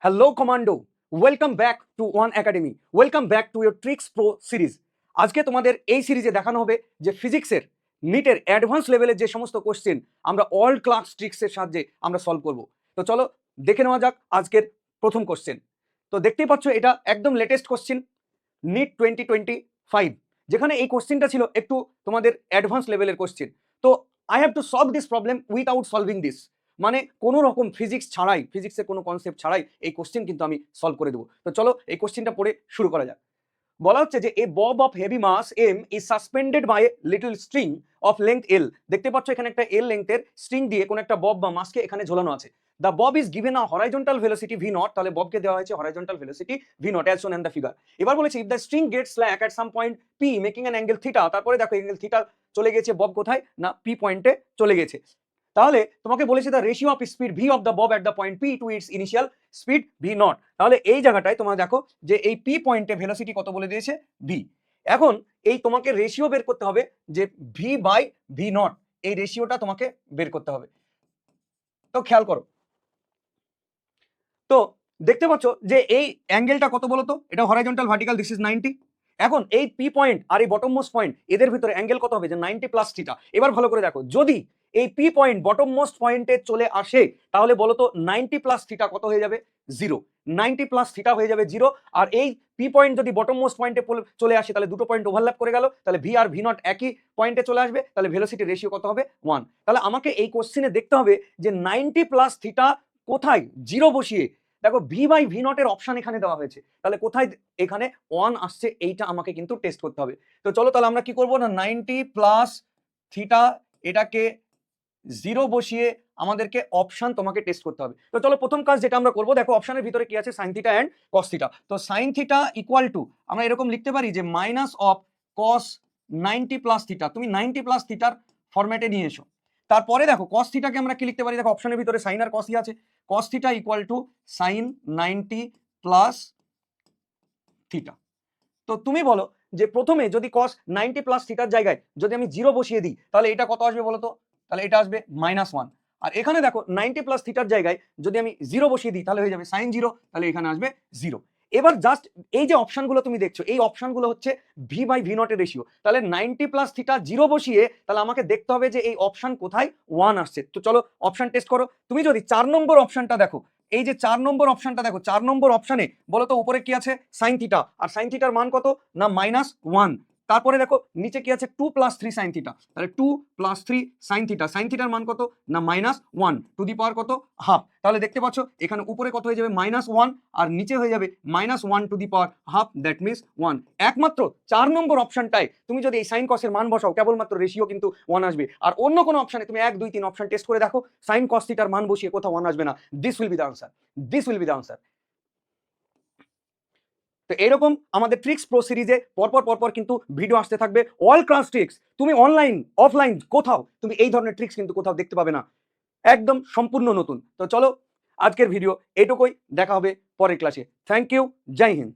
Hello commando, welcome back to one academy, welcome back to your tricks pro series. আজকে তোমাদের এই সিরিজে দেখানো হবে যে ফিজিক্সের নিটের অ্যাডভান্স লেভেলের যে সমস্ত কোশ্চেন আমরা অল ক্লাস ট্রিক্সের সাহায্যে আমরা সলভ করব। তো চলো দেখে নেওয়া যাক আজকের প্রথম কোশ্চেন। তো দেখতেই পাচ্ছ এটা একদম লেটেস্ট কোশ্চেন, নিট 2025, যেখানে এই কোশ্চেনটা ছিল একটু তোমাদের অ্যাডভান্স লেভেলের কোশ্চেন। তো I have to solve this problem without solving this, মানে কোনো রকম ফিজিক্স ছাড়াই, ফিজিক্সের কোনো কনসেপ্ট ছাড়াই এই কোশ্চেন কিন্তু আমি সলভ করে দেবো। তো চলো এই কোশ্চেনটা পড়ে শুরু করা যাক। বলা হচ্ছে যে a bob of heavy mass m is suspended by little string of length l. দেখতে পাচ্ছ এখানে একটা এল লেংথের স্ট্রিং দিয়ে কোন একটা বব বা মাসকে এখানে ঝোলানো আছে। The bob is given a horizontal velocity V naught, তাহলে ববকে দেওয়া হয়েছে horizontal velocity V naught as shown in the figure. এবার বলেছে if the string gets slack at some point P making an angle theta, তারপরে দেখো angle theta চলে গেছে, বব কোথায় না পি পয়েন্টে চলে গেছে। তাহলে তোমাকে বলেছে the ratio of speed V of the bob at the point P to its initial speed V naught. তাহলে এই জায়গাটায় তোমরা দেখো যে এই পি পয়েন্টে ভেলোসিটি কত বলে দিয়েছে, ভি। এখন এই তোমাকে রেশিও বের করতে হবে যে ভি বাই ভি নট, এই রেশিওটা তোমাকে বের করতে হবে। তো খেয়াল করো, তো দেখতে পাচ্ছ যে এই অ্যাঙ্গেলটা কত বলো তো, এটা হরাইজন্টাল ভার্টিক্যাল, দিস ইজ 90। এখন এই পি পয়েন্ট আর এই বটম মোস্ট পয়েন্ট এদের ভিতরে অ্যাঙ্গেল কত হবে, যে 90 প্লাস থিটা। এবার ভালো করে দেখো, যদি এই পি পয়েন্ট বটম মোস্ট পয়েন্টে চলে আসে তাহলে বলো তো 90 প্লাস থিটা কত হয়ে যাবে, 0। 90 প্লাস থিটা হয়ে যাবে 0। আর এই পি পয়েন্ট যদি বটম মোস্ট পয়েন্টে চলে আসে তাহলে দুটো পয়েন্ট ওভারল্যাপ করে গেল, তাহলে ভি আর ভি নট একই পয়েন্টে চলে আসবে, তাহলে ভেলোসিটি রেশিও কত হবে, 1। তাহলে আমাকে এই কোশ্চেনে দেখতে হবে যে 90 প্লাস থিটা কোথায়, 0 বসিয়ে দেখো ভি বাই ভি নট এর অপশন এখানে দেওয়া হয়েছে, তাহলে কোথায় এখানে 1 আসছে, এইটা আমাকে কিন্তু টেস্ট করতে হবে। তো চলো তাহলে আমরা কি করবো না, 90 প্লাস থিটা এটাকে 0 বসিয়ে আমাদেরকে অপশন তোমাকে টেস্ট করতে হবে। তো চলো প্রথম কাজ যেটা আমরা করবো, দেখো অপশনের ভিতরে কি আছে, sine theta and cos theta. তো সাইন থিটা ইকুয়াল টু আমরা এরকম লিখতে পারি যে minus of cos 90 plus theta. তুমি 90 প্লাস থিটার ফরম্যাটে নিয়ে এসো। তারপরে দেখো কস থিটাকে আমরা কি লিখতে পারি, দেখো অপশনের ভিতরে সাইন আর কসই আছে। Cos theta equal to sine 90 plus theta. তো তুমি বলো যে প্রথমে যদি কস 90 প্লাস থিটার জায়গায় যদি আমি 0 বসিয়ে দিই তাহলে এটা কত আসবে বলো তো, তাহলে এটা আসবে -1। আর এখানে দেখো 90 প্লাস থিটার জায়গায় যদি আমি 0 বসিয়ে দিই তাহলে হয়ে যাবে sin 0, তাহলে এখানে আসবে 0। এবার জাস্ট এই যে অপশনগুলো তুমি দেখছো, এই অপশনগুলো হচ্ছে ভি বাই ভি নটের রেশিও। তাহলে 90 প্লাস থিটা 0 বসিয়ে তাহলে আমাকে দেখতে হবে যে এই অপশন কোথায় 1 আসছে। তো চলো অপশন টেস্ট করো। তুমি যদি 4 নম্বর অপশনটা দেখো, এই যে 4 নম্বর অপশনটা দেখো, 4 নম্বর অপশনে বলো তো উপরে কি আছে, সাইন থিটা, আর সাইন থিটার মান কত না -1। তারপরে দেখো নিচে কি আছে, 2 + 3 সাইন থিটা, তাহলে 2 + 3 সাইন থিটা, সাইন থিটার মান কত না -1 টু দি পাওয়ার কত, হাফ। তাহলে দেখতে পাচ্ছ এখানে উপরে কত হয়ে যাবে, -1, আর নিচে হয়ে যাবে -1 to the power half, that means 1। একমাত্র 4 নম্বর অপশনটায় তুমি যদি এই সাইন কসের মান বসাও কেবলমাত্র রেশিও কিন্তু 1 আসবে। আর অন্য কোনো অপশনে তুমি 1 2 3 অপশন টেস্ট করে দেখো, সাইন কস থিটার মান বসিয়ে কোথাও 1 আসবে না। This will be the answer, this will be the answer. তো এরকম আমাদের ট্রিক্স প্রো সিরিজে পরপর পরপর কিন্তু ভিডিও আসতে থাকবে, অল ক্লাস ট্রিক্স। তুমি অনলাইন অফলাইন কোথাও তুমি এই ধরনের ট্রিক্স কিন্তু কোথাও দেখতে পাবে না, একদম সম্পূর্ণ নতুন। তো চলো আজকের ভিডিও এটুকুই, দেখা হবে পরের ক্লাসে। থ্যাংক ইউ, জয় হিন্দ।